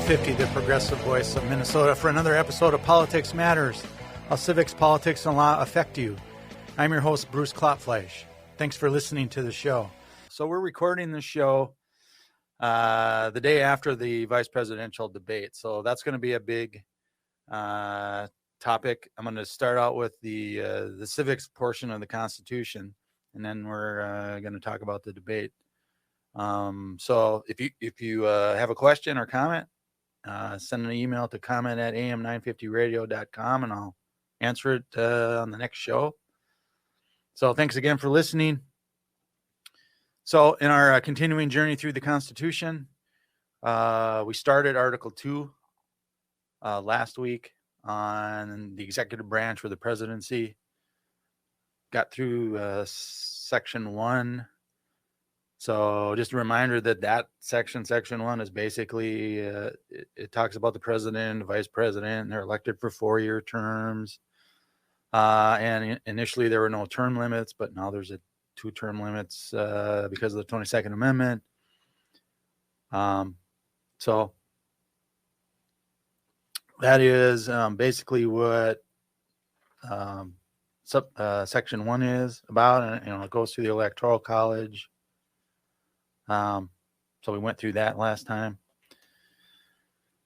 950, the progressive voice of Minnesota, for another episode of Politics Matters, how civics, politics, and law affect you. I'm your host, Bruce Klopfleisch. Thanks for listening to the show. So we're recording the show the day after the vice presidential debate. So that's going to be a big topic. I'm going to start out with the civics portion of the Constitution, and then we're going to talk about the debate. So if you have a question or comment, send an email to comment@am950radio.com and I'll answer it on the next show. So thanks again for listening. So in our continuing journey through the Constitution, we started Article 2 last week on the executive branch for the presidency. Got through Section 1. So just a reminder that section 1 is basically, it talks about the president, the vice president, and they're elected for 4-year terms. And initially there were no term limits, but now there's 2 term limits because of the 22nd Amendment. So that is basically what Section 1 is about, and it goes through the Electoral College. So we went through that last time.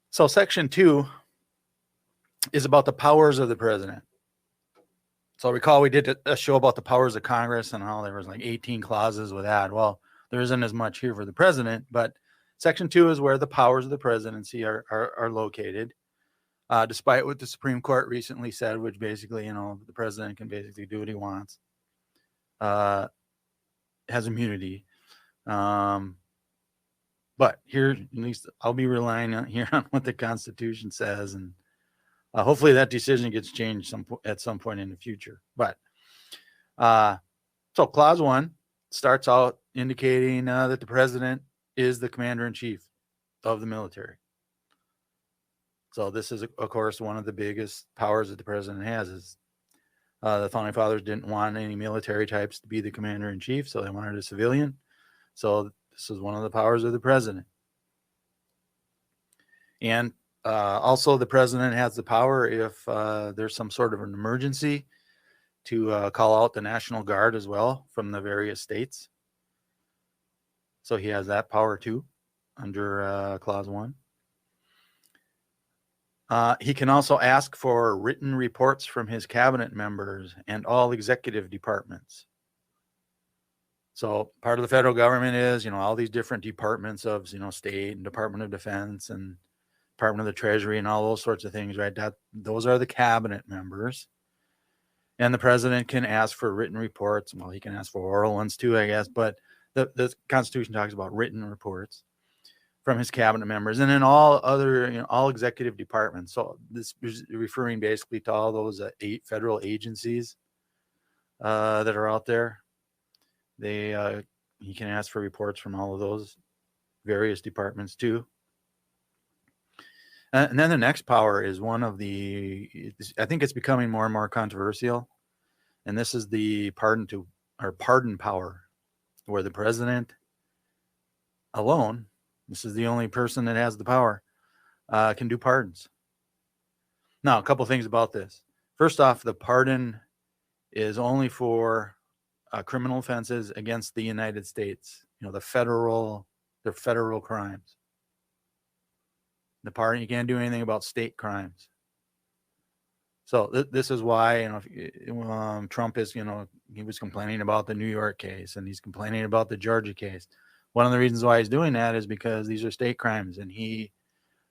So Section 2 is about the powers of the president. So recall we did a show about the powers of Congress and how there was like 18 clauses with that. Well, there isn't as much here for the president, but Section 2 is where the powers of the presidency are located, despite what the Supreme Court recently said, which basically, the president can basically do what he wants, has immunity. But here, at least I'll be relying on what the Constitution says, and hopefully that decision gets changed at some point in the future. But so Clause 1 starts out indicating that the president is the commander-in-chief of the military. So this is, of course, one of the biggest powers that the president has. Is the Founding Fathers didn't want any military types to be the commander-in-chief, so they wanted a civilian. So this is one of the powers of the president. And also the president has the power, if there's some sort of an emergency, to call out the National Guard as well from the various states. So he has that power too under Clause 1. He can also ask for written reports from his cabinet members and all executive departments. So part of the federal government is, all these different departments of, state and Department of Defense and Department of the Treasury and all those sorts of things, right? Those are the cabinet members. And the president can ask for written reports. Well, he can ask for oral ones too, I guess. But the Constitution talks about written reports from his cabinet members. And then all other, all executive departments. So this is referring basically to all those 8 federal agencies that are out there. He can ask for reports from all of those various departments too. And then the next power is one of I think it's becoming more and more controversial. And this is the pardon power, where the president alone, this is the only person that has the power, can do pardons. Now, a couple things about this. First off, the pardon is only for criminal offenses against the United States, their federal crimes. The pardon, you can't do anything about state crimes. So this is why, Trump is, he was complaining about the New York case and he's complaining about the Georgia case. One of the reasons why he's doing that is because these are state crimes, and he,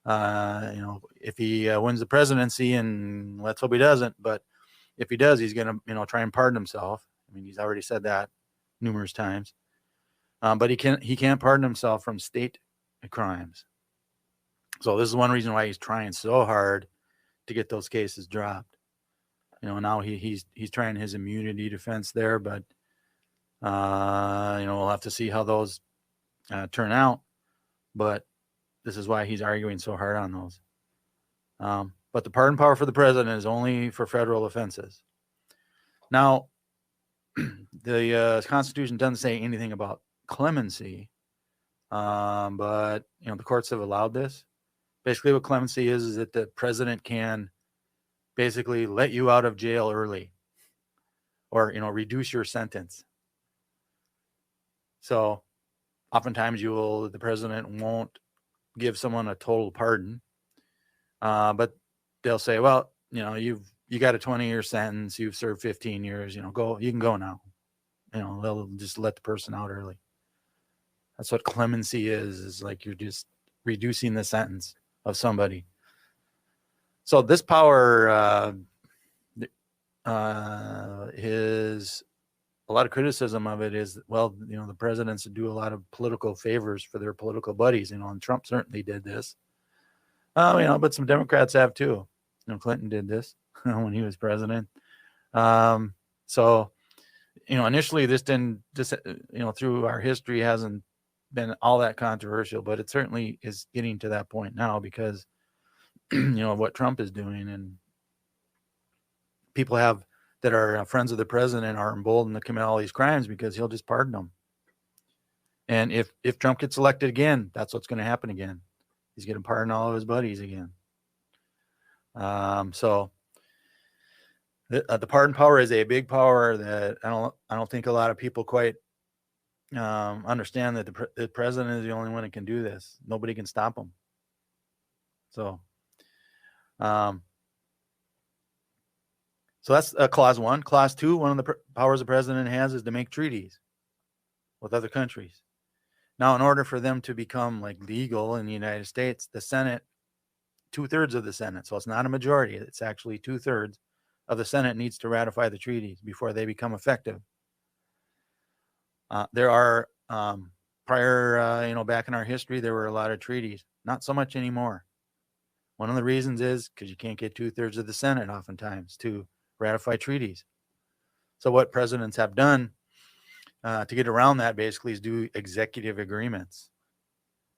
if he wins the presidency, and let's hope he doesn't, but if he does, he's going to, try and pardon himself. I mean, he's already said that numerous times. But he can't pardon himself from state crimes. So this is one reason why he's trying so hard to get those cases dropped. Now he's trying his immunity defense there, but we'll have to see how those turn out. But this is why he's arguing so hard on those. But the pardon power for the president is only for federal offenses. Now, the Constitution doesn't say anything about clemency, but the courts have allowed this. Basically, what clemency is that the president can basically let you out of jail early, or reduce your sentence. So oftentimes the president won't give someone a total pardon, but they'll say, well, you got a 20-year sentence, you've served 15 years, you can go now. They'll just let the person out early. That's what clemency is like you're just reducing the sentence of somebody. So this power is a lot of criticism of it is, well, the presidents do a lot of political favors for their political buddies, and Trump certainly did this. But some Democrats have too. Clinton did this when he was president. So, initially this didn't, through our history hasn't been all that controversial, but it certainly is getting to that point now because, of what Trump is doing, and people that are friends of the president are emboldened to commit all these crimes because he'll just pardon them. And if Trump gets elected again, that's what's going to happen again. He's going to pardon all of his buddies again. So the pardon power is a big power that I don't think a lot of people quite understand, that the president is the only one that can do this. Nobody can stop him. So, so that's clause 1. Clause 2, one of the powers the president has is to make treaties with other countries. Now, in order for them to become legal in the United States, the Senate, 2/3 of the Senate, so it's not a majority, it's actually 2/3 of the Senate needs to ratify the treaties before they become effective. There are prior, back in our history, there were a lot of treaties. Not so much anymore. One of the reasons is because you can't get 2/3 of the Senate oftentimes to ratify treaties. So what presidents have done to get around that basically is do executive agreements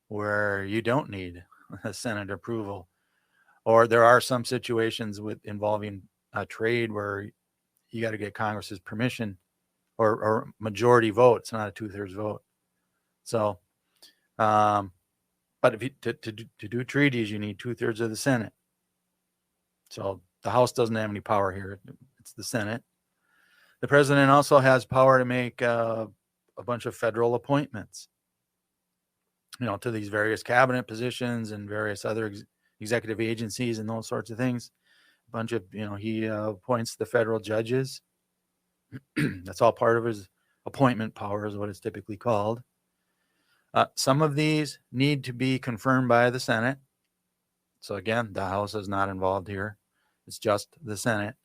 where you don't need a Senate approval. Or there are some situations involving trade where you got to get Congress's permission or majority vote. It's not a 2/3 vote. So, but if to do treaties, you need 2/3 of the Senate. So the House doesn't have any power here. It's the Senate. The president also has power to make a bunch of federal appointments, to these various cabinet positions and various other executive agencies and those sorts of things. A bunch of, he appoints the federal judges. That's all part of his appointment power is what it's typically called. Some of these need to be confirmed by the Senate. So again, the House is not involved here. It's just the Senate.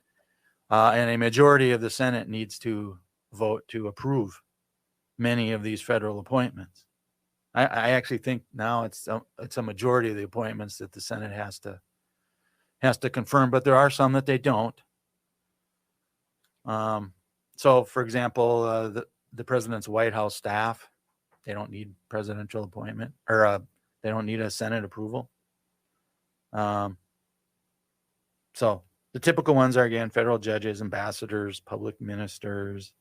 And a majority of the Senate needs to vote to approve many of these federal appointments. I actually think now it's a majority of the appointments that the Senate has to confirm, but there are some that they don't. So, for example, the president's White House staff, they don't need presidential appointment, or they don't need a Senate approval. So the typical ones are, again, federal judges, ambassadors, public ministers,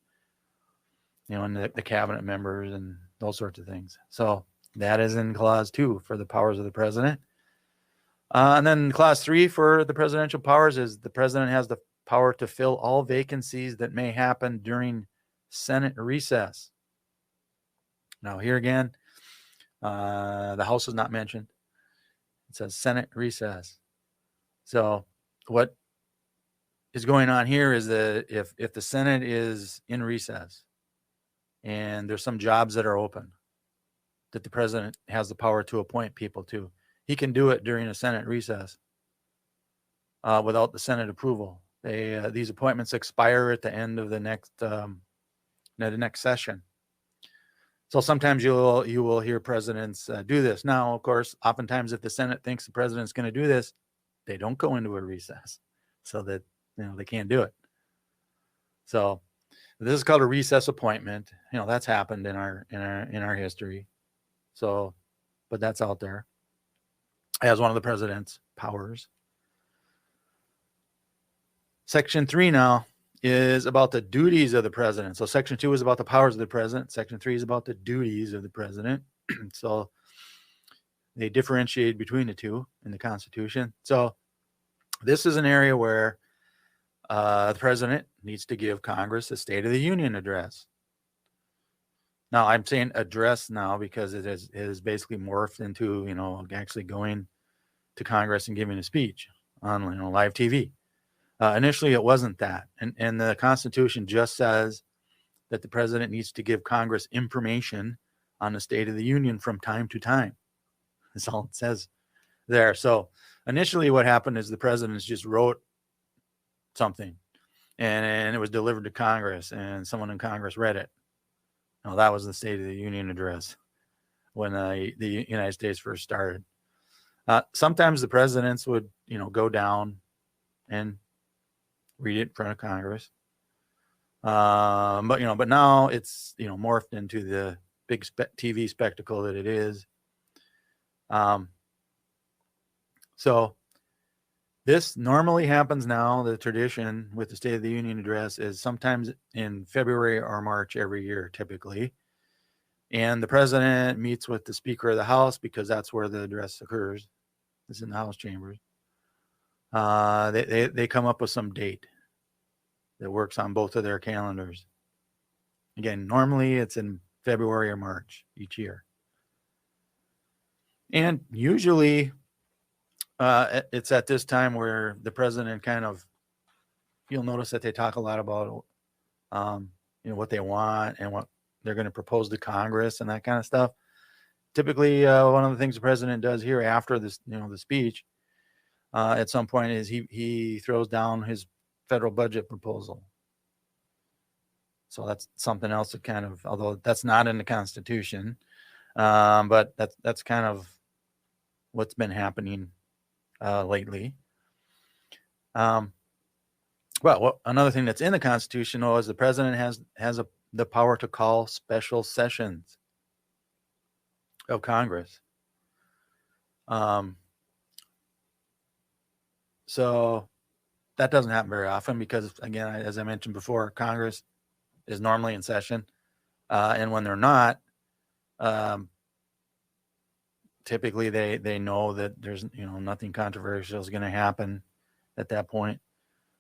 and the cabinet members and those sorts of things. So that is in clause 2 for the powers of the president. And then clause 3 for the presidential powers is the president has the power to fill all vacancies that may happen during Senate recess. Now here again, the House is not mentioned. It says Senate recess. So what is going on here is that if the Senate is in recess and there's some jobs that are open that the president has the power to appoint people to, he can do it during a Senate recess without the Senate approval. These appointments expire at the end of the next session. So sometimes you will hear presidents do this. Now, of course, oftentimes if the Senate thinks the president's going to do this, they don't go into a recess, so that they can't do it. So this is called a recess appointment. That's happened in our history. So, but that's out there as one of the president's powers. Section 3 now is about the duties of the president. So section 2 is about the powers of the president. Section 3 is about the duties of the president. So they differentiate between the two in the Constitution. So this is an area where the president needs to give Congress a State of the Union address. Now, I'm saying address now because it is basically morphed into, actually going to Congress and giving a speech on, live TV. Initially, it wasn't that. And the Constitution just says that the president needs to give Congress information on the State of the Union from time to time. That's all it says there. So initially what happened is the president just wrote something and it was delivered to Congress and someone in Congress read it. Now, that was the State of the Union address when the United States first started. Sometimes the presidents would, go down and read it in front of Congress. But now it's, morphed into the big TV spectacle that it is. So this normally happens now. The tradition with the State of the Union address is sometimes in February or March every year, typically. And the president meets with the Speaker of the House because that's where the address occurs. It's in the House chambers. They come up with some date that works on both of their calendars. Again, normally it's in February or March each year. And usually it's at this time where the president you'll notice that they talk a lot about, what they want and what they're going to propose to Congress and that kind of stuff. Typically, one of the things the president does here after this, the speech, at some point is he throws down his federal budget proposal. So that's something else that although that's not in the Constitution, but that's kind of what's been happening lately. Another thing that's in the Constitution, though, is the president has the power to call special sessions of Congress. So that doesn't happen very often because, again, as I mentioned before, Congress is normally in session. And when they're not, typically they know that there's, nothing controversial is going to happen at that point.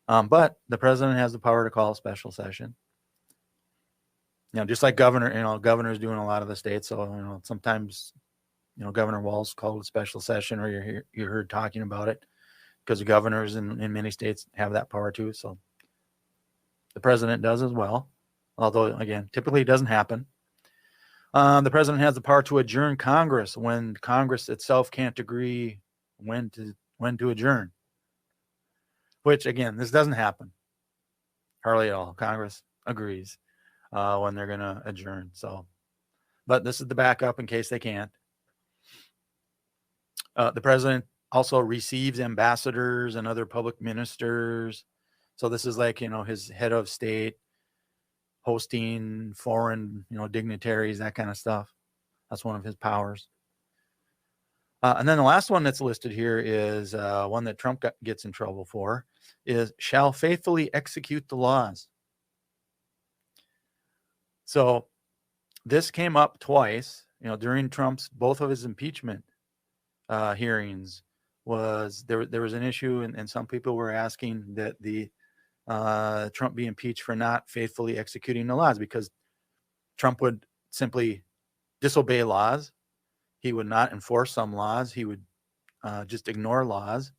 But the president has the power to call a special session. Just like governor's doing a lot of the states. So, sometimes, Governor Walz called a special session or you heard talking about it because the governors in many states have that power too. So the president does as well. Although, again, typically it doesn't happen. The president has the power to adjourn Congress when Congress itself can't agree when to adjourn. Which, again, this doesn't happen hardly at all. Congress agrees when they're going to adjourn. So, but this is the backup in case they can't. The president also receives ambassadors and other public ministers. So this is like, his head of state hosting foreign, dignitaries, that kind of stuff. That's one of his powers. And then the last one that's listed here is one that Trump gets in trouble for is shall faithfully execute the laws. So this came up twice, during both of his impeachment hearings. There was an issue and some people were asking that the Trump be impeached for not faithfully executing the laws because Trump would simply disobey laws. He would not enforce some laws. He would just ignore laws.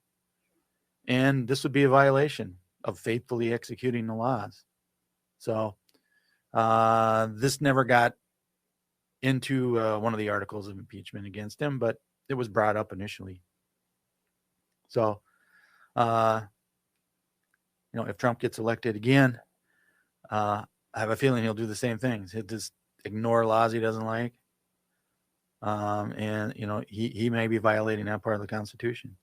And this would be a violation of faithfully executing the laws. So this never got into one of the articles of impeachment against him, but it was brought up initially. So, if Trump gets elected again, I have a feeling he'll do the same things. He'll just ignore laws he doesn't like. And he may be violating that part of the Constitution.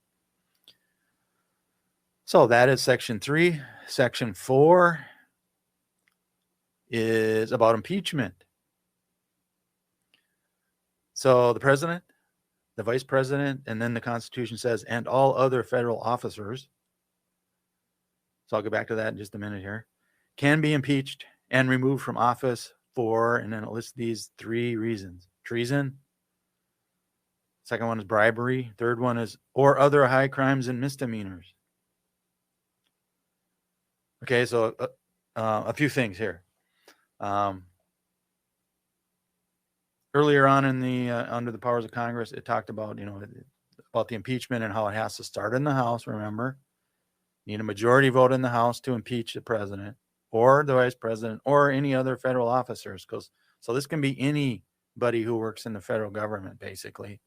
So that is Section 3. Section 4 is about impeachment. So the president, the vice president, and then the Constitution says, and all other federal officers, so I'll go back to that in just a minute here, can be impeached and removed from office for, and then it lists these 3 reasons: treason, Second one is bribery. Third one is or other high crimes and misdemeanors. Okay, so a few things here. Earlier on in the under the powers of Congress, it talked about about the impeachment and how it has to start in the House. Remember, need a majority vote in the House to impeach the president or the vice president or any other federal officers. So this can be anybody who works in the federal government, basically,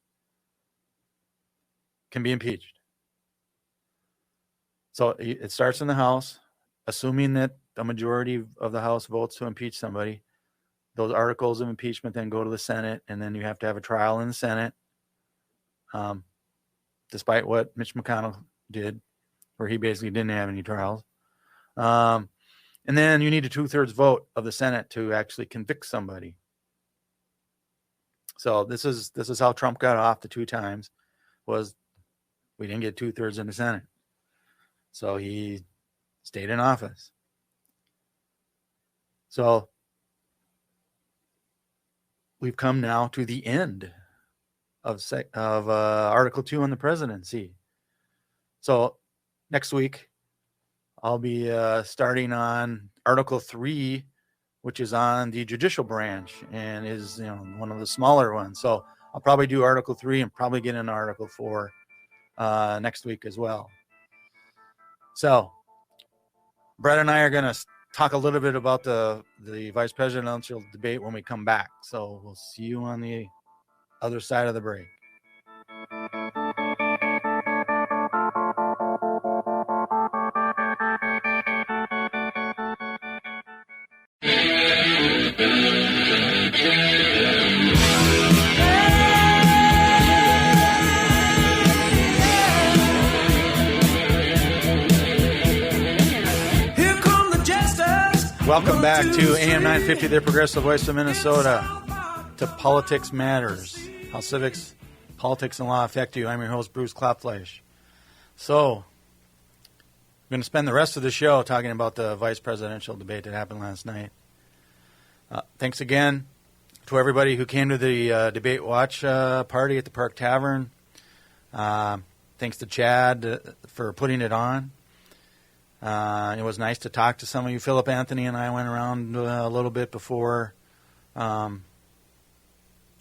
can be impeached. So it starts in the House, assuming that a majority of the House votes to impeach somebody. Those articles of impeachment then go to the Senate, and then you have to have a trial in the Senate, despite what Mitch McConnell did, where he basically didn't have any trials. And then you need a 2/3 vote of the Senate to actually convict somebody. So this is how Trump got off the 2 times, was we didn't get 2/3 in the Senate. So he stayed in office. So we've come now to the end of Article 2 on the presidency. So next week, I'll be starting on Article 3, which is on the judicial branch and is one of the smaller ones. So I'll probably do Article 3 and probably get into Article 4 next week as well. So Brett and I are going to talk a little bit about the vice presidential debate when we come back. So we'll see you on the other side of the break. Welcome back to AM 950, the Progressive Voice of Minnesota, to Politics Matters, how civics, politics, and law affect you. I'm your host, Bruce Klopfleisch. So, I'm going to spend the rest of the show talking about the vice presidential debate that happened last night. Thanks again to everybody who came to the debate watch party at the Park Tavern. Thanks to Chad for putting it on. It was nice to talk to some of you. Philip Anthony and I went around a little bit before the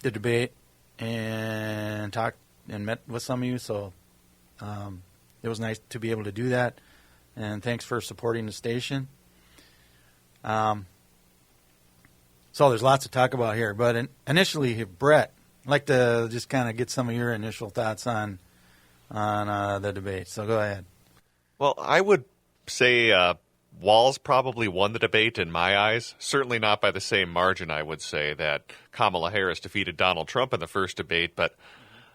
debate and talked and met with some of you. So it was nice to be able to do that. And thanks for supporting the station. So there's lots to talk about here. But initially, Brett, I'd like to just kind of get some of your initial thoughts on the debate. So go ahead. Well, I would say Walz probably won the debate in my eyes. Certainly not by the same margin, I would say, that Kamala Harris defeated Donald Trump in the first debate. But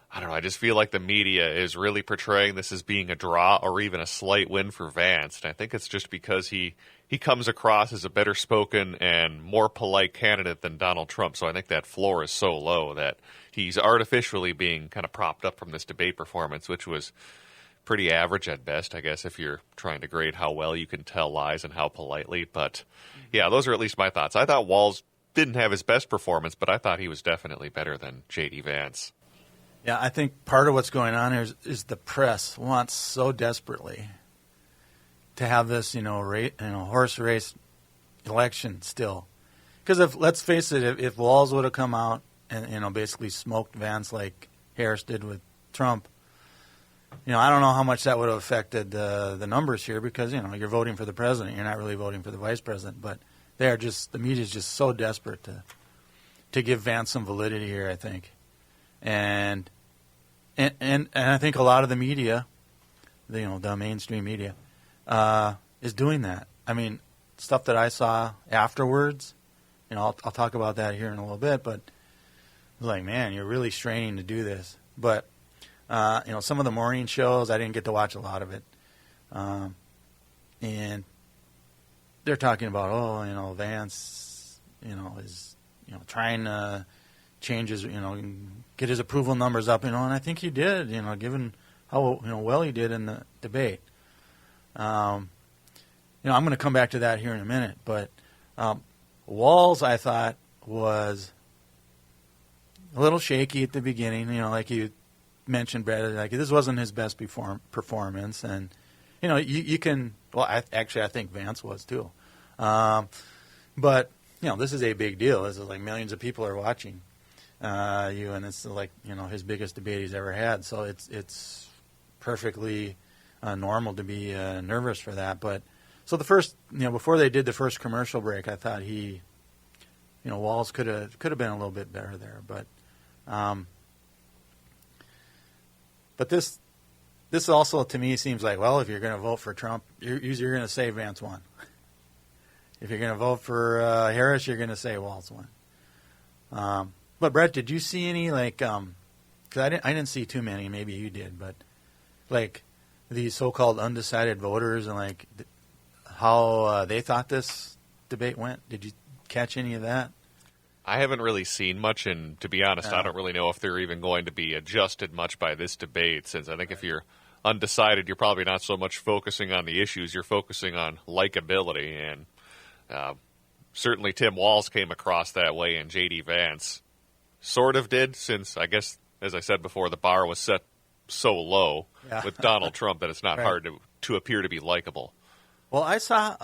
I don't know, I just feel like the media is really portraying this as being a draw or even a slight win for Vance. And I think it's just because he comes across as a better spoken and more polite candidate than Donald Trump. So I think that floor is so low that he's artificially being kind of propped up from this debate performance, which was pretty average at best, I guess, if you're trying to grade how well you can tell lies and how politely. But, yeah, those are at least my thoughts. I thought Walz didn't have his best performance, but I thought he was definitely better than JD Vance. Yeah, I think part of what's going on here is the press wants so desperately to have this, horse race election still. Because let's face it, if Walz would have come out and, basically smoked Vance like Harris did with Trump, I don't know how much that would have affected the numbers here because, you're voting for the president. You're not really voting for the vice president. But the media is just so desperate to give Vance some validity here, I think. And I think a lot of the media, the mainstream media, is doing that. I mean, stuff that I saw afterwards, I'll talk about that here in a little bit, but it was like, man, you're really straining to do this. But some of the morning shows, I didn't get to watch a lot of it. And they're talking about, Vance, is, trying to change his, get his approval numbers up, and I think he did, given how, well he did in the debate. I'm going to come back to that here in a minute, but Walz, I thought, was a little shaky at the beginning, like you mentioned, Brad, like this wasn't his best performance, and you can. Well, I think Vance was too, but this is a big deal. This is like millions of people are watching you, and it's like his biggest debate he's ever had. So it's perfectly normal to be nervous for that. But so the first, before they did the first commercial break, I thought Walz could have been a little bit better there, but this also to me seems like, well, if you're going to vote for Trump, you're going to say Vance won. If you're going to vote for Harris, you're going to say Walz won. But Brett, did you see any because I didn't see too many. Maybe you did, but like these so-called undecided voters and like how they thought this debate went. Did you catch any of that? I haven't really seen much, and to be honest, I don't really know if they're even going to be adjusted much by this debate, since I think if you're undecided, you're probably not so much focusing on the issues, you're focusing on likability, and certainly Tim Walz came across that way, and JD Vance sort of did, since I guess, as I said before, the bar was set so low with Donald Trump that it's not hard to appear to be likable. Well, I saw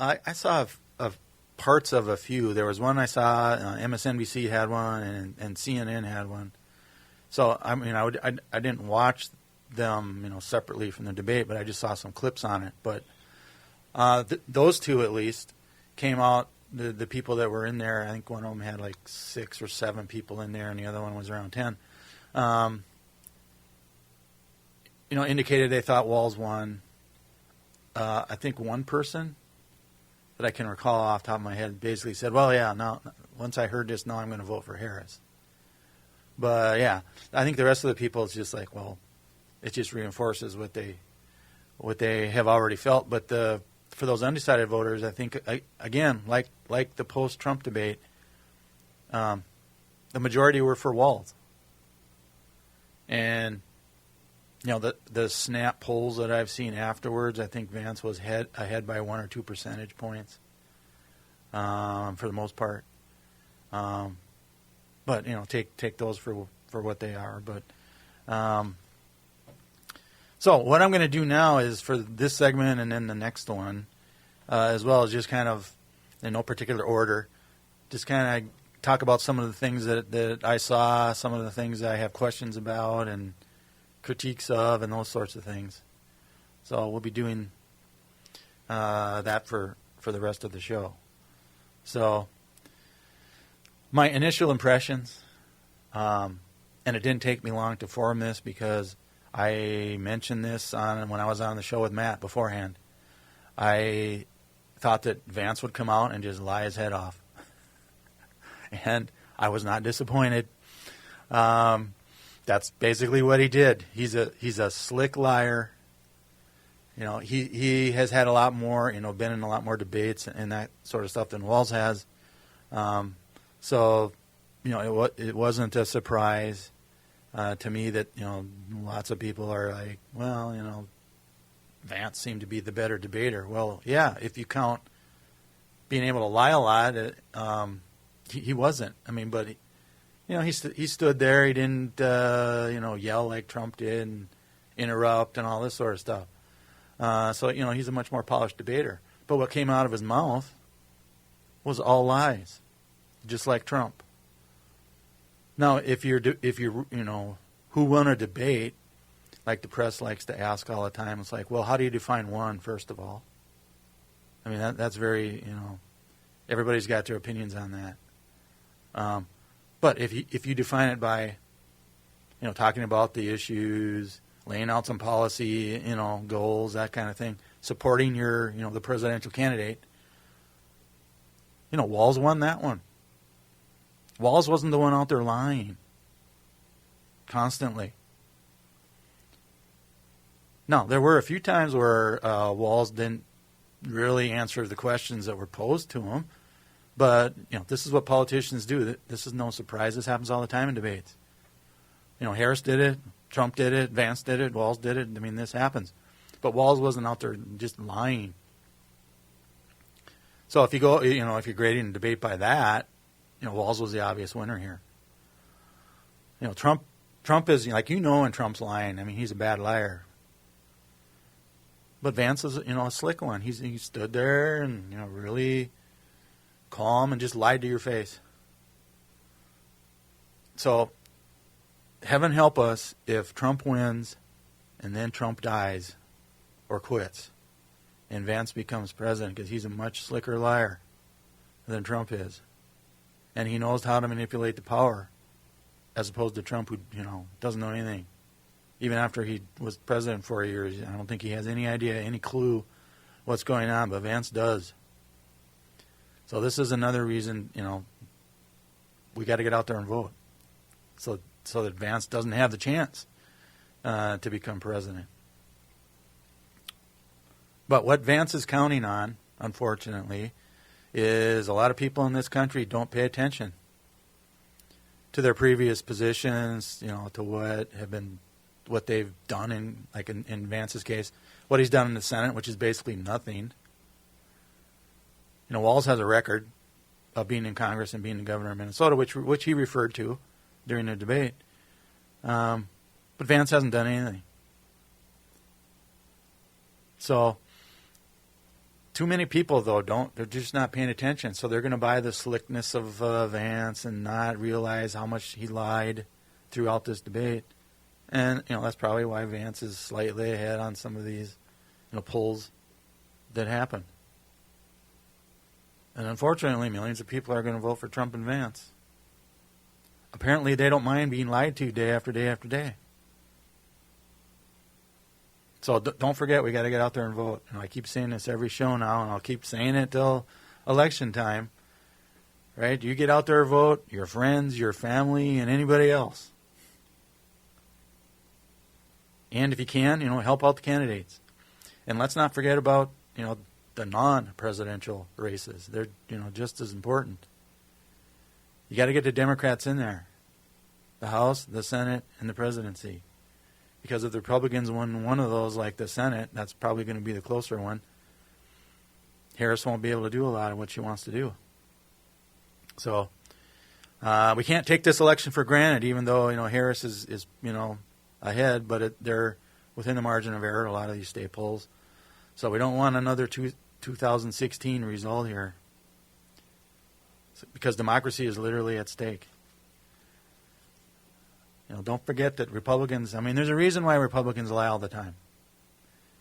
parts of a few. There was one I saw, MSNBC had one, and CNN had one. So I mean, I didn't watch them, separately from the debate, but I just saw some clips on it. But those two at least came out. The people that were in there, I think one of them had like 6 or 7 people in there, and the other one was around 10. Indicated they thought Walz won. I think one person that I can recall off the top of my head basically said, well, yeah, now once I heard this, now I'm going to vote for Harris. But, yeah, I think the rest of the people, it's just like, well, it just reinforces what they have already felt. But for those undecided voters, I think, again, like the post-Trump debate, the majority were for Walz. And the snap polls that I've seen afterwards, I think Vance was ahead by 1 or 2 percentage points for the most part. But take those for what they are. But so what I'm going to do now is for this segment and then the next one, as well as just kind of in no particular order, just kind of talk about some of the things that I saw, some of the things that I have questions about, and critiques of, and those sorts of things. So we'll be doing that for the rest of the show. So my initial impressions, and it didn't take me long to form this because I mentioned this when I was on the show with Matt beforehand. I thought that Vance would come out and just lie his head off. And I was not disappointed. That's basically what he did. He's a slick liar. He has had a lot more, been in a lot more debates and that sort of stuff than Walz has. So, it wasn't a surprise to me that, lots of people are like, well, Vance seemed to be the better debater. Well, yeah, if you count being able to lie a lot, he wasn't. I mean, but he stood there. He didn't yell like Trump did and interrupt and all this sort of stuff. So he's a much more polished debater. But what came out of his mouth was all lies, just like Trump. Now, if you're who won a debate, like the press likes to ask all the time, it's like, well, how do you define one, first of all? I mean, that's very, everybody's got their opinions on that. But if you define it by, talking about the issues, laying out some policy, goals, that kind of thing, supporting your, the presidential candidate, Walz won that one. Walz wasn't the one out there lying constantly. No, there were a few times where Walz didn't really answer the questions that were posed to him. But, this is what politicians do. This is no surprise. This happens all the time in debates. Harris did it. Trump did it. Vance did it. Walz did it. I mean, this happens. But Walz wasn't out there just lying. So if you go, if you're grading a debate by that, Walz was the obvious winner here. Trump Trump is, like, when Trump's lying. I mean, he's a bad liar. But Vance is, a slick one. He stood there and, really calm and just lied to your face. So, heaven help us if Trump wins and then Trump dies or quits and Vance becomes president, because he's a much slicker liar than Trump is. And he knows how to manipulate the power, as opposed to Trump, who, doesn't know anything. Even after he was president for 4 years, I don't think he has any idea, any clue what's going on, but Vance does. So this is another reason, we got to get out there and vote. So that Vance doesn't have the chance to become president. But what Vance is counting on, unfortunately, is a lot of people in this country don't pay attention to their previous positions, to what they've done in Vance's case, what he's done in the Senate, which is basically nothing. Walz has a record of being in Congress and being the governor of Minnesota, which he referred to during the debate. But Vance hasn't done anything. So, too many people, though, they're just not paying attention. So they're going to buy the slickness of Vance and not realize how much he lied throughout this debate. And, that's probably why Vance is slightly ahead on some of these, polls that happen. And unfortunately, millions of people are going to vote for Trump and Vance. Apparently, they don't mind being lied to day after day after day. So don't forget, we got to get out there and vote. I keep saying this every show now, and I'll keep saying it till election time. Right? You get out there and vote, your friends, your family, and anybody else. And if you can, help out the candidates. And let's not forget about, the non-presidential races. They're, just as important. You got to get the Democrats in there. The House, the Senate, and the presidency. Because if the Republicans win one of those, like the Senate, that's probably going to be the closer one. Harris won't be able to do a lot of what she wants to do. So, we can't take this election for granted, even though, Harris is ahead, but they're within the margin of error, a lot of these state polls. So we don't want another 2016 result here, because democracy is literally at stake. Don't forget that Republicans, there's a reason why Republicans lie all the time.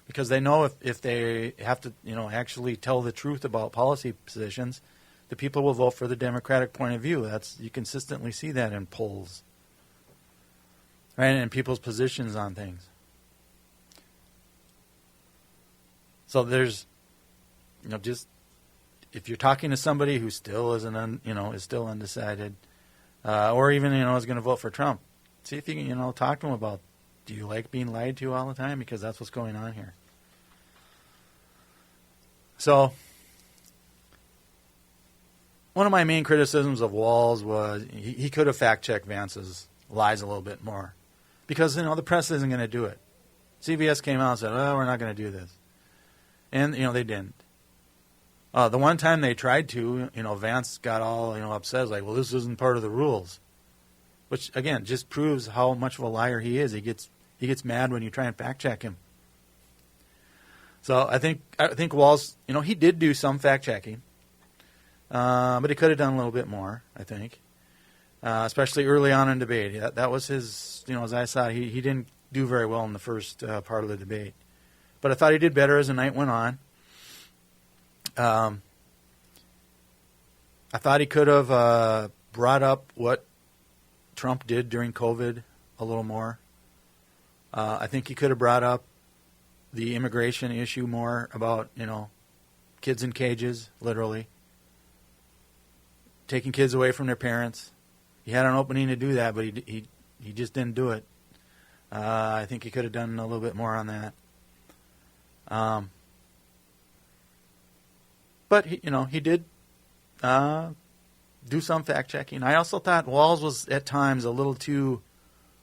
Because they know if they have to, actually tell the truth about policy positions, the people will vote for the Democratic point of view. You consistently see that in polls. Right, and people's positions on things. So there's, just if you're talking to somebody who still is still undecided, or even is going to vote for Trump, see if you can talk to them about, do you like being lied to all the time? Because that's what's going on here. So one of my main criticisms of Walz was he could have fact-checked Vance's lies a little bit more. Because, the press isn't going to do it. CBS came out and said, we're not going to do this. And, they didn't. The one time they tried to, Vance got all, upset, like, well, this isn't part of the rules. Which, again, just proves how much of a liar he is. He gets mad when you try and fact-check him. So I think Walz, he did do some fact-checking. But he could have done a little bit more, I think. Especially early on in debate. That was his, as I saw, he didn't do very well in the first part of the debate. But I thought he did better as the night went on. I thought he could have brought up what Trump did during COVID a little more. I think he could have brought up the immigration issue more about, kids in cages, literally. Taking kids away from their parents. He had an opening to do that, but he just didn't do it. I think he could have done a little bit more on that. But he did do some fact checking. I also thought Walz was at times a little too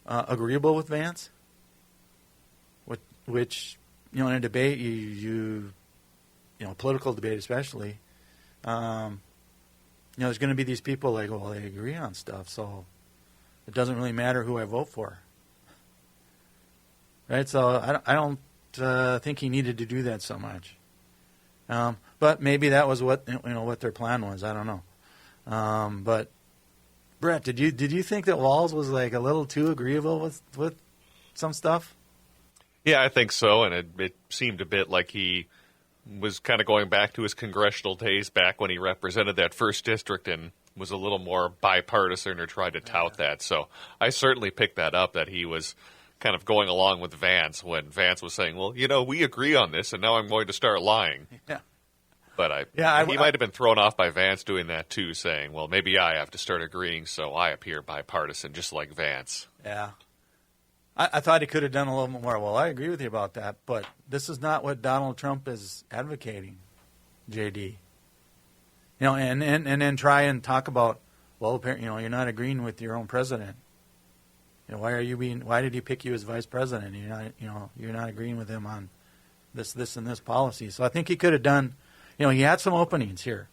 agreeable with Vance, which in a debate you political debate especially. There's going to be these people like, well, they agree on stuff, so it doesn't really matter who I vote for. right? So I don't think he needed to do that so much. But maybe that was what what their plan was. I don't know. But Brett, did you think that Walz was like a little too agreeable with some stuff? Yeah, I think so, and it seemed a bit like he was kind of going back to his congressional days back when he represented that first district and was a little more bipartisan or tried to tout that. So I certainly picked that up, that he was kind of going along with Vance when Vance was saying, well, we agree on this, and now I'm going to start lying. Yeah. But he might have been thrown off by Vance doing that too, saying, well, maybe I have to start agreeing so I appear bipartisan just like Vance. Yeah. I thought he could have done a little bit more. Well, I agree with you about that, but this is not what Donald Trump is advocating, JD. And then try and talk about, well, you're not agreeing with your own president. Why did he pick you as vice president? You're not agreeing with him on this, and this policy. So I think he could have done, he had some openings here.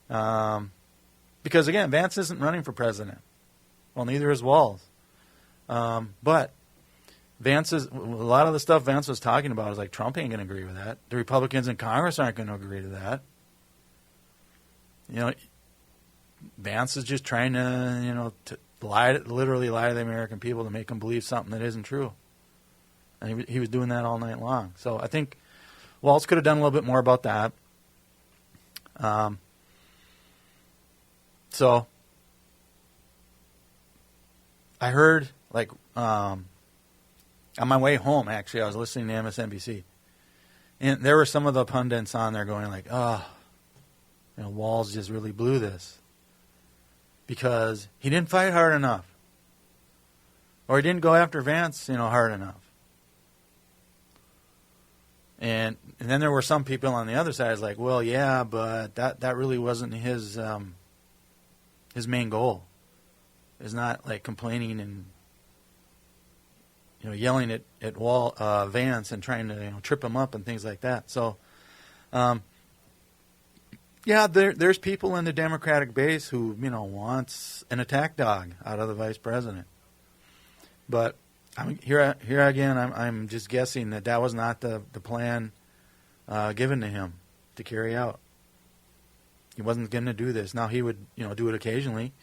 Because again, Vance isn't running for president. Well, neither is Walz. But a lot of the stuff Vance was talking about is like Trump ain't going to agree with that. The Republicans in Congress aren't going to agree to that. Vance is just trying to, to literally lie to the American people to make them believe something that isn't true. And he was doing that all night long. So I think Walz could have done a little bit more about that. So I heard, on my way home, actually, I was listening to MSNBC. And there were some of the pundits on there going like, Walz just really blew this. Because he didn't fight hard enough. Or he didn't go after Vance, hard enough. And then there were some people on the other side like, well, yeah, but that really wasn't his main goal. It's not like complaining and yelling at Vance and trying to trip him up and things like that. So, there's people in the Democratic base who wants an attack dog out of the vice president. But here again, I'm just guessing that was not the plan given to him to carry out. He wasn't going to do this. Now he would do it occasionally,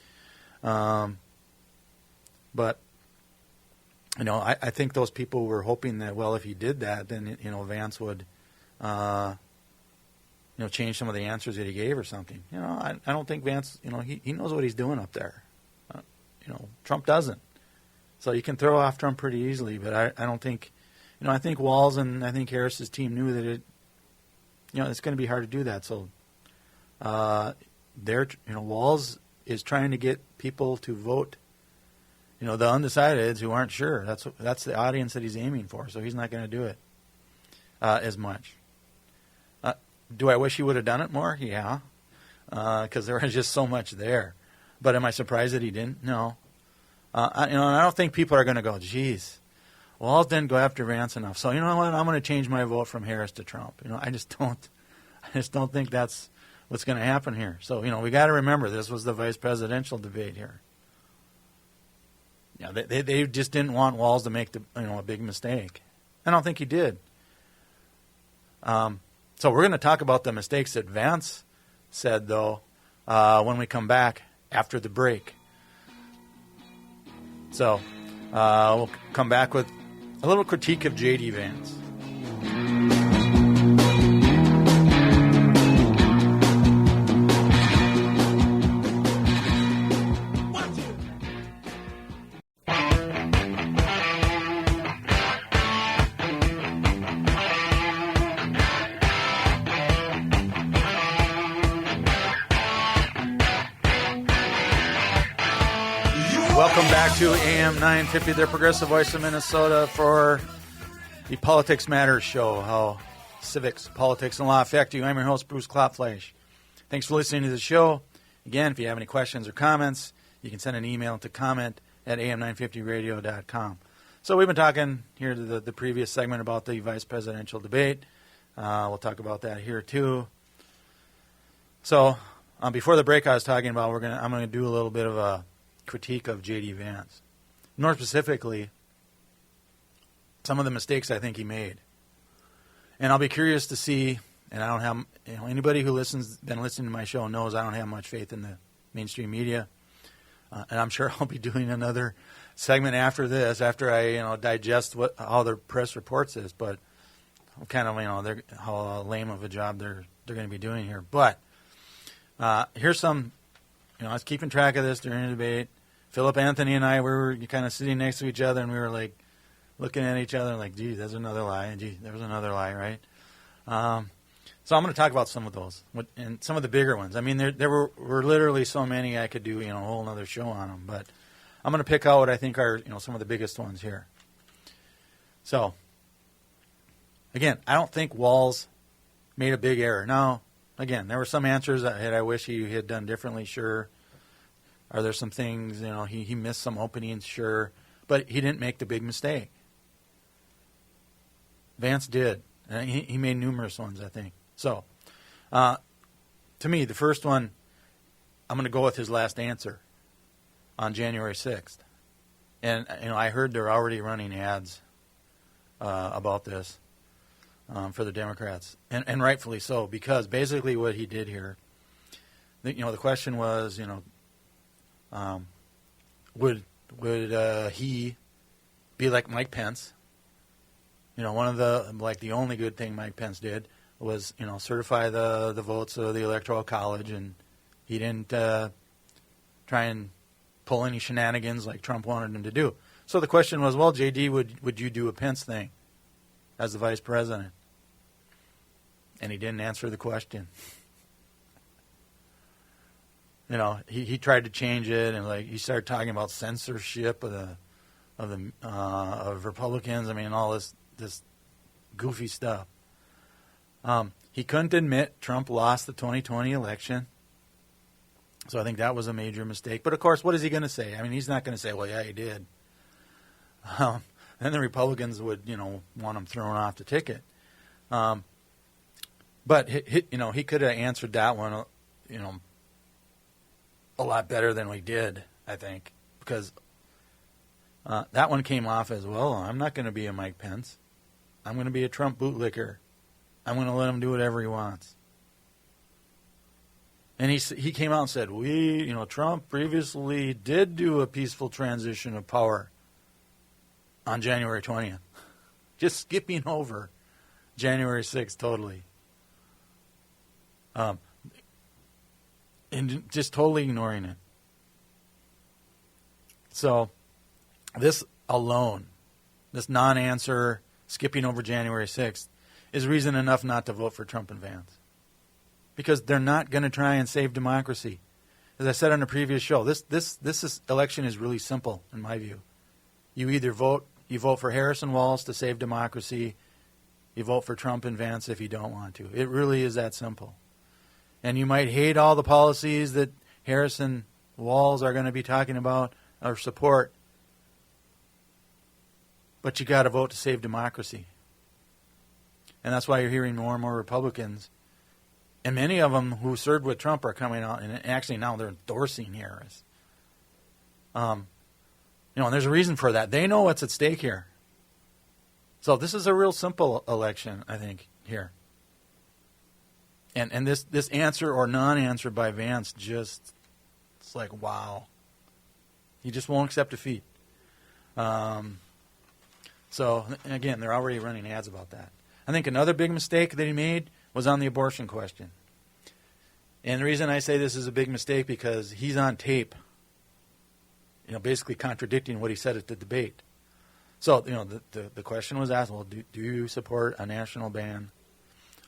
but I think those people were hoping that, well, if he did that, then Vance would change some of the answers that he gave or something. I don't think Vance he knows what he's doing up there. Trump doesn't. So you can throw off Trump pretty easily, but I don't think, I think Walz and I think Harris's team knew that it's going to be hard to do that. So, Walz is trying to get people to vote, the undecideds who aren't sure. That's the audience that he's aiming for. So he's not going to do it as much. Do I wish he would have done it more? Yeah, because there was just so much there. But am I surprised that he didn't? No. And I don't think people are going to go, geez, Walz didn't go after Vance enough. So you know what? I'm going to change my vote from Harris to Trump. I just don't think that's what's going to happen here. So we got to remember this was the vice presidential debate here. Yeah, they just didn't want Walz to make a big mistake. I don't think he did. So we're going to talk about the mistakes that Vance said, though, when we come back after the break. So we'll come back with a little critique of JD Vance. Welcome back to AM 950, the Progressive Voice of Minnesota, for the Politics Matters show, how civics, politics, and law affect you. I'm your host, Bruce Klopfleisch. Thanks for listening to the show. Again, if you have any questions or comments, you can send an email to comment@am950radio.com. So we've been talking here to the previous segment about the vice presidential debate. We'll talk about that here too. So before the break, I was talking about I'm going to do a little bit of a critique of JD Vance. More specifically, some of the mistakes I think he made. And I'll be curious to see, and I don't have, anybody who been listening to my show knows I don't have much faith in the mainstream media. And I'm sure I'll be doing another segment after this, after I, digest how the press reports this, but kind of, how lame of a job they're going to be doing here. But here's some, I was keeping track of this during the debate. Philip Anthony and I, we were kind of sitting next to each other, and we were like looking at each other like, gee, there's another lie, and gee, there was another lie, right? So I'm going to talk about some of those, and some of the bigger ones. I mean, there were literally so many I could do, a whole other show on them, but I'm going to pick out what I think are, some of the biggest ones here. So, again, I don't think Walz made a big error. Now, again, there were some answers that I wish he had done differently, sure. Are there some things, he missed some openings, sure. But he didn't make the big mistake. Vance did. And he made numerous ones, I think. So, to me, the first one, I'm going to go with his last answer on January 6th. And, I heard they're already running ads about this for the Democrats. And rightfully so, because basically what he did here, the question was, would he be like Mike Pence? One of the only good thing Mike Pence did was, certify the votes of the Electoral College, and he didn't try and pull any shenanigans like Trump wanted him to do. So the question was, well, JD, would you do a Pence thing as the vice president? And he didn't answer the question. He tried to change it, and he started talking about censorship of Republicans. I mean, all this goofy stuff. He couldn't admit Trump lost the 2020 election. So I think that was a major mistake. But, of course, what is he going to say? I mean, he's not going to say, well, yeah, he did. Then the Republicans would, want him thrown off the ticket. But, he could have answered that one, a lot better than we did, I think. Because that one came off as, well, I'm not going to be a Mike Pence. I'm going to be a Trump bootlicker. I'm going to let him do whatever he wants. And he came out and said, Trump previously did do a peaceful transition of power on January 20th. Just skipping over January 6th totally. And just totally ignoring it. So this alone, this non-answer, skipping over January 6th, is reason enough not to vote for Trump and Vance. Because they're not going to try and save democracy. As I said on a previous show, this election is really simple, in my view. You either vote for Harris and Walz to save democracy, you vote for Trump and Vance if you don't want to. It really is that simple. And you might hate all the policies that Harris and Walz are going to be talking about or support, but you got to vote to save democracy. And that's why you're hearing more and more Republicans, and many of them who served with Trump are coming out, and actually now they're endorsing Harris. And there's a reason for that. They know what's at stake here. So this is a real simple election, I think, here. And this answer or non-answer by Vance it's like, wow. He just won't accept defeat. So, again, they're already running ads about that. I think another big mistake that he made was on the abortion question. And the reason I say this is a big mistake because he's on tape, basically contradicting what he said at the debate. So, the question was asked, well, do you support a national ban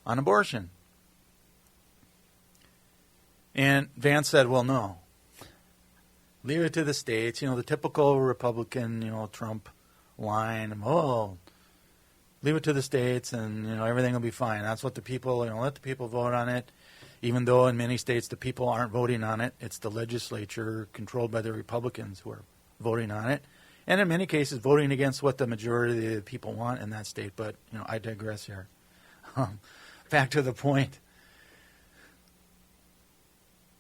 on abortion? And Vance said, well, no. Leave it to the states. The typical Republican, Trump line. Leave it to the states and, everything will be fine. That's what the people, let the people vote on it. Even though in many states the people aren't voting on it. It's the legislature controlled by the Republicans who are voting on it. And in many cases voting against what the majority of the people want in that state. But, I digress here. Back to the point.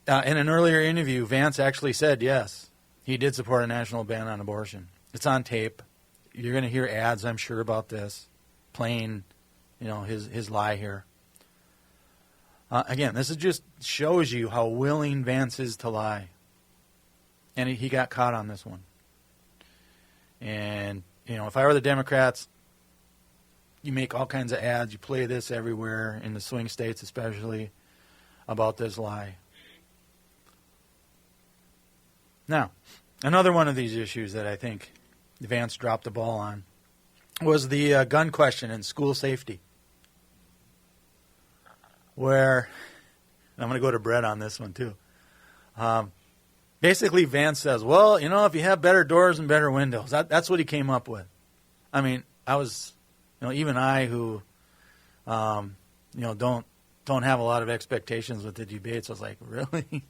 In an earlier interview, Vance actually said, yes, he did support a national ban on abortion. It's on tape. you're going to hear ads, I'm sure, about this, playing, his lie here. Again, this is just shows you how willing Vance is to lie. And he got caught on this one. And, if I were the Democrats, you make all kinds of ads, you play this everywhere, in the swing states especially, about this lie. Now, another one of these issues that I think Vance dropped the ball on was the gun question and school safety. Where, and I'm going to go to Brett on this one too. Basically, Vance says, well, if you have better doors and better windows, that's what he came up with. I mean, I was, even I who, don't have a lot of expectations with the debates, I was like, really?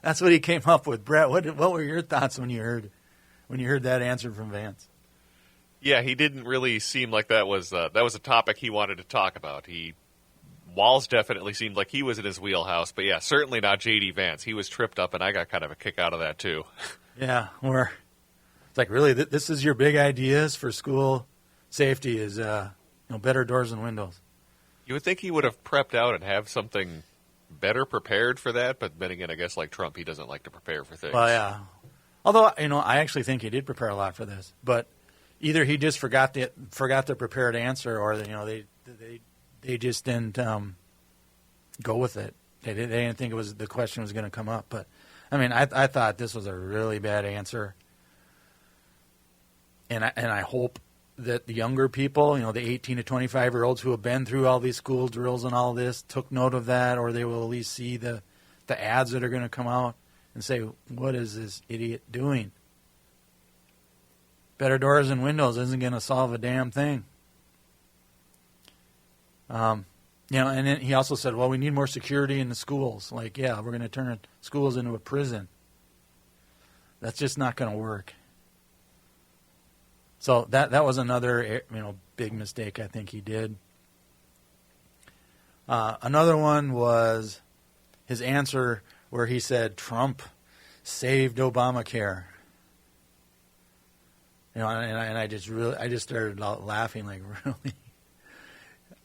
That's what he came up with, Brett. What were your thoughts when you heard that answer from Vance? Yeah, he didn't really seem like that was a topic he wanted to talk about. Walz definitely seemed like he was in his wheelhouse, but yeah, certainly not JD Vance. He was tripped up, and I got kind of a kick out of that too. Yeah, or it's like, really, this is your big ideas for school safety is better doors and windows. You would think he would have prepped out and have something better prepared for that, but then again, I guess like Trump, he doesn't like to prepare for things. Well, yeah. Although, I actually think he did prepare a lot for this, but either he just forgot the prepared answer, or they just didn't go with it. They didn't think the question was going to come up. But I mean, I thought this was a really bad answer, and I hope that the younger people, the 18 to 25-year-olds who have been through all these school drills and all this, took note of that, or they will at least see the ads that are going to come out and say, what is this idiot doing? Better doors and windows isn't going to solve a damn thing. And then he also said, well, we need more security in the schools. Like, yeah, we're going to turn schools into a prison. That's just not going to work. So that was another, big mistake I think he did. Another one was his answer where he said Trump saved Obamacare. And I just started laughing, like, really.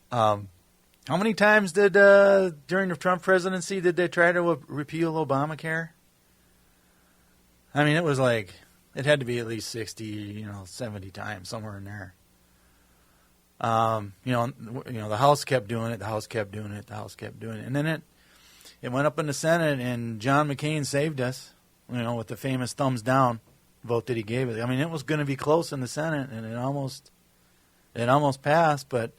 How many times did during the Trump presidency did they try to repeal Obamacare? I mean, it was like, it had to be at least 60, 70 times, somewhere in there. The House kept doing it, the House kept doing it, the House kept doing it. And then it went up in the Senate, and John McCain saved us, with the famous thumbs down vote that he gave it. I mean, it was going to be close in the Senate, and it almost passed, but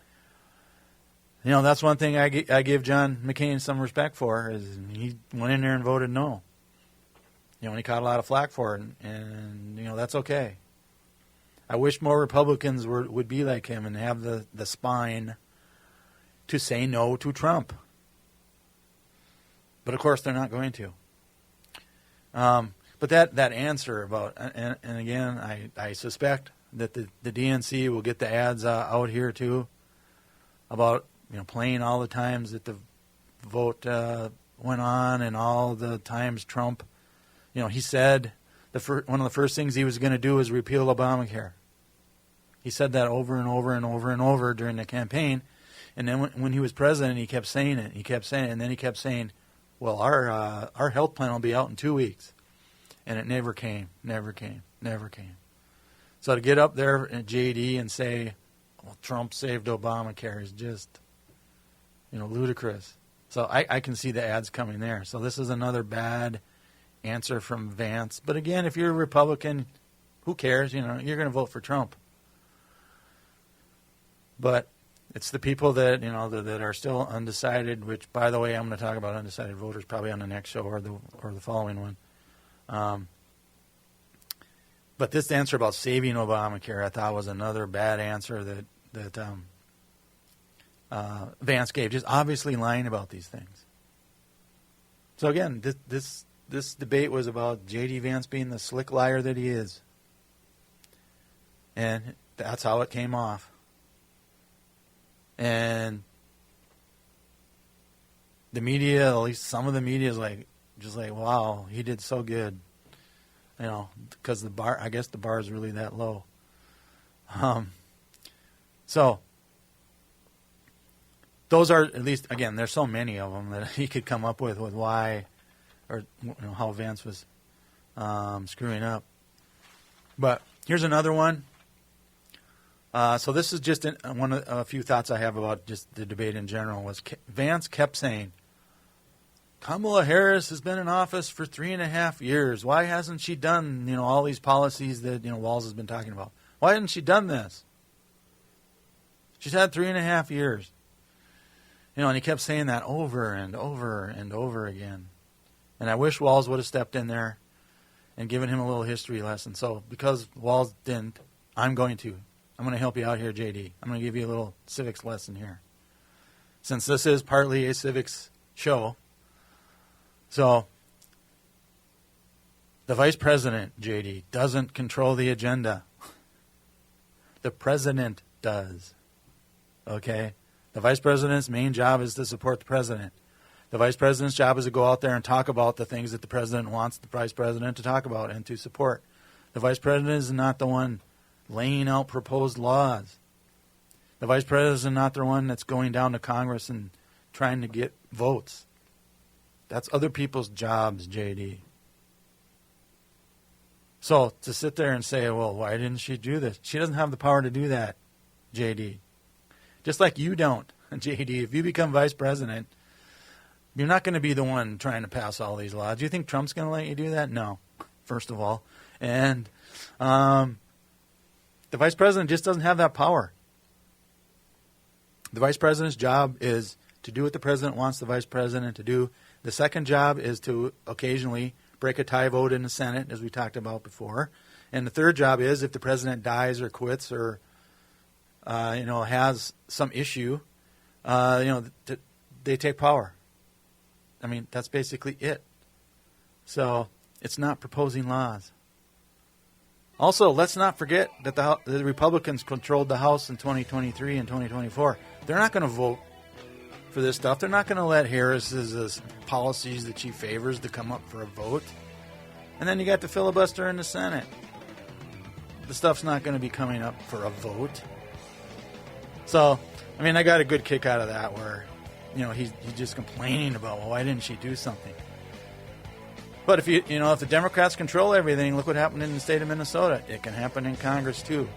that's one thing I give John McCain some respect for, is he went in there and voted no. And he caught a lot of flack for it, and that's okay. I wish more Republicans would be like him and have the spine to say no to Trump. But of course they're not going to. But that answer about, and again, I suspect that the DNC will get the ads out here too about playing all the times that the vote went on and all the times Trump, he said one of the first things he was going to do was repeal Obamacare. He said that over and over and over and over during the campaign, and then when he was president, he kept saying it. And then he kept saying, "Well, our health plan will be out in 2 weeks," and it never came. So to get up there at JD and say, "Well, Trump saved Obamacare," is just ludicrous. So I can see the ads coming there. So this is another bad answer from Vance. But again, if you're a Republican, who cares? You're going to vote for Trump. But it's the people that that are still undecided. Which, by the way, I'm going to talk about undecided voters probably on the next show or the following one. But this answer about saving Obamacare, I thought was another bad answer that Vance gave, just obviously lying about these things. So again, this debate was about JD Vance being the slick liar that he is. And that's how it came off. And the media, at least some of the media, is just like, wow, he did so good. Because I guess the bar is really that low. So those are, at least, again, there's so many of them that he could come up with why, or how Vance was screwing up. But here's another one. So this is just a few thoughts I have about just the debate in general. Was Vance kept saying, Kamala Harris has been in office for 3.5 years. Why hasn't she done, all these policies that, Walz has been talking about? Why hasn't she done this? She's had 3.5 years. And he kept saying that over and over and over again. And I wish Walz would have stepped in there and given him a little history lesson. So because Walz didn't, I'm going to help you out here, JD. I'm going to give you a little civics lesson here. Since this is partly a civics show. So, the vice president, JD, doesn't control the agenda. The president does. Okay? The vice president's main job is to support the president. The vice president's job is to go out there and talk about the things that the president wants the vice president to talk about and to support. The vice president is not the one laying out proposed laws. The vice president is not the one that's going down to Congress and trying to get votes. That's other people's jobs, JD. So to sit there and say, well, why didn't she do this? She doesn't have the power to do that, JD. Just like you don't, JD. If you become vice president, you're not going to be the one trying to pass all these laws. Do you think Trump's going to let you do that? No, first of all. And the vice president just doesn't have that power. The vice president's job is to do what the president wants the vice president to do. The second job is to occasionally break a tie vote in the Senate, as we talked about before. And the third job is, if the president dies or quits or has some issue, they take power. I mean, that's basically it. So it's not proposing laws. Also, let's not forget that the Republicans controlled the House in 2023 and 2024. They're not going to vote for this stuff. They're not going to let Harris's policies that she favors to come up for a vote. And then you got the filibuster in the Senate. The stuff's not going to be coming up for a vote. So, I got a good kick out of that where, he's just complaining about, well, why didn't she do something? But if if the Democrats control everything, look what happened in the state of Minnesota. It can happen in Congress too.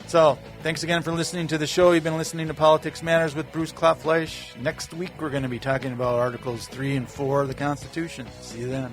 So, thanks again for listening to the show. You've been listening to Politics Matters with Bruce Klopfleisch. Next week, we're going to be talking about Articles 3 and 4 of the Constitution. See you then.